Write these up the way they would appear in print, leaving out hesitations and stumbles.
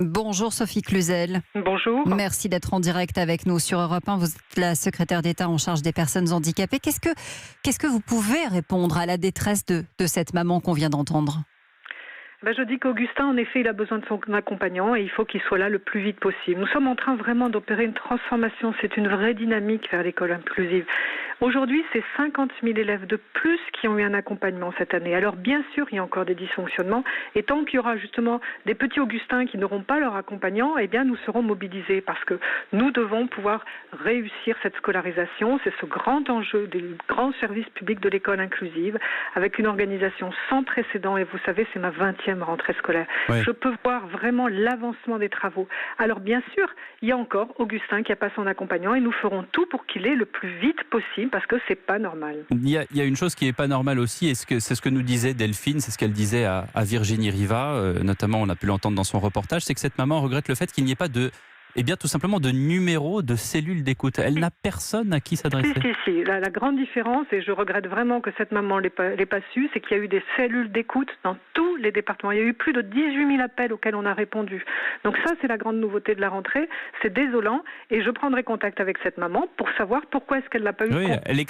Bonjour Sophie Cluzel. Bonjour. Merci d'être en direct avec nous sur Europe 1. Vous êtes la secrétaire d'État en charge des personnes handicapées. Qu'est-ce que vous pouvez répondre à la détresse de cette maman qu'on vient d'entendre ? Je dis qu'Augustin, en effet, il a besoin de son accompagnant et il faut qu'il soit là le plus vite possible. Nous sommes en train vraiment d'opérer une transformation. C'est une vraie dynamique vers l'école inclusive. Aujourd'hui, c'est 50 000 élèves de plus qui ont eu un accompagnement cette année. Alors bien sûr, il y a encore des dysfonctionnements. Et tant qu'il y aura justement des petits Augustins qui n'auront pas leur accompagnant, eh bien nous serons mobilisés parce que nous devons pouvoir réussir cette scolarisation. C'est ce grand enjeu des grands services publics de l'école inclusive avec une organisation sans précédent. Et vous savez, c'est ma 20e rentrée scolaire. Ouais. Je peux voir vraiment l'avancement des travaux. Alors bien sûr, il y a encore Augustin qui n'a pas son accompagnant et nous ferons tout pour qu'il ait le plus vite possible parce que c'est pas normal. Il y a une chose qui n'est pas normale aussi, et c'est ce que nous disait Delphine, c'est ce qu'elle disait à Virginie Riva, notamment on a pu l'entendre dans son reportage, c'est que cette maman regrette le fait qu'il n'y ait pas tout simplement de numéro de cellule d'écoute. Elle n'a personne à qui s'adresser. Si. La grande différence, et je regrette vraiment que cette maman l'ait pas su, c'est qu'il y a eu des cellules d'écoute dans tous les départements. Il y a eu plus de 18 000 appels auxquels on a répondu. Donc ça, c'est la grande nouveauté de la rentrée. C'est désolant et je prendrai contact avec cette maman pour savoir pourquoi est-ce qu'elle n'a pas eu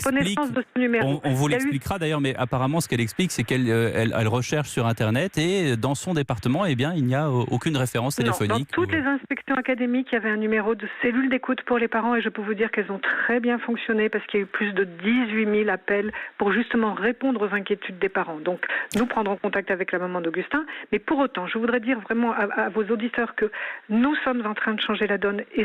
connaissance de ce numéro. On vous l'expliquera d'ailleurs, mais apparemment ce qu'elle explique, c'est qu'elle recherche sur Internet et dans son département, eh bien, il n'y a aucune référence téléphonique. Dans toutes les inspections académiques, il y avait un numéro de cellule d'écoute pour les parents et je peux vous dire qu'elles ont très bien fonctionné parce qu'il y a eu plus de 18 000 appels pour justement répondre aux inquiétudes des parents. Donc nous prendrons contact avec la maman d'Augustin, mais pour autant, je voudrais dire vraiment à vos auditeurs que nous sommes en train de changer la donne et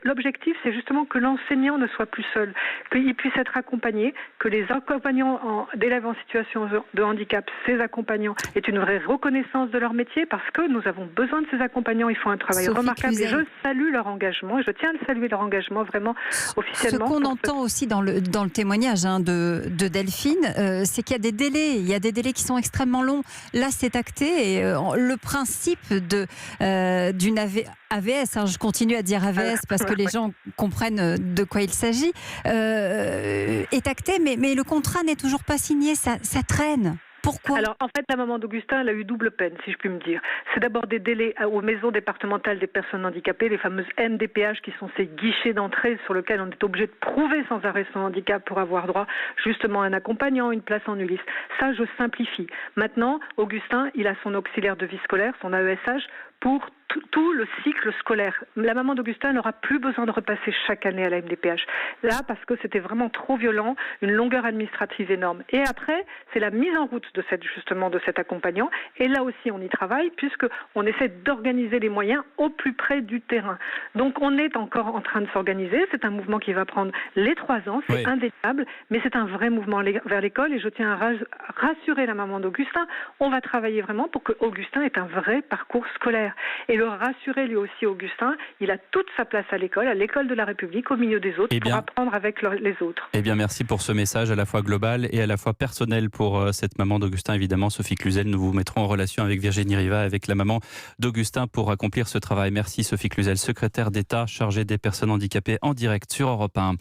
l'objectif, c'est justement que l'enseignant ne soit plus seul, qu'il puisse être accompagné, que les accompagnants d'élèves en situation de handicap, ces accompagnants, aient une vraie reconnaissance de leur métier parce que nous avons besoin de ces accompagnants. Ils font un travail remarquable et je salue leur engagement et je tiens à saluer leur engagement vraiment officiellement. Ce qu'on entend aussi dans le témoignage de Delphine, c'est qu'il y a des délais. Il y a des délais qui sont extrêmement longs. Là, c'est acté et le principe d'une AVS, je continue à dire AVS parce que les gens comprennent de quoi il s'agit, est acté, mais le contrat n'est toujours pas signé. Ça traîne. Pourquoi ? Alors, en fait, la maman d'Augustin, elle a eu double peine, si je puis me dire. C'est d'abord des délais aux maisons départementales des personnes handicapées, les fameuses MDPH, qui sont ces guichets d'entrée sur lesquels on est obligé de prouver sans arrêt son handicap pour avoir droit justement à un accompagnant, une place en ULIS. Ça, je simplifie. Maintenant, Augustin, il a son auxiliaire de vie scolaire, son AESH, pour tout le cycle scolaire. La maman d'Augustin n'aura plus besoin de repasser chaque année à la MDPH. Là, parce que c'était vraiment trop violent, une longueur administrative énorme. Et après, c'est la mise en route de cet accompagnant. Et là aussi, on y travaille, puisqu'on essaie d'organiser les moyens au plus près du terrain. Donc, on est encore en train de s'organiser. C'est un mouvement qui va prendre les 3 ans. C'est indéniable, mais c'est un vrai mouvement vers l'école. Et je tiens à rassurer la maman d'Augustin. On va travailler vraiment pour que Augustin ait un vrai parcours scolaire. Et le rassurer lui aussi, Augustin, il a toute sa place à l'école de la République, au milieu des autres, pour apprendre avec les autres. Eh bien, merci pour ce message à la fois global et à la fois personnel pour cette maman d'Augustin, évidemment. Sophie Cluzel, nous vous mettrons en relation avec Virginie Riva, avec la maman d'Augustin pour accomplir ce travail. Merci Sophie Cluzel, secrétaire d'État chargée des personnes handicapées en direct sur Europe 1.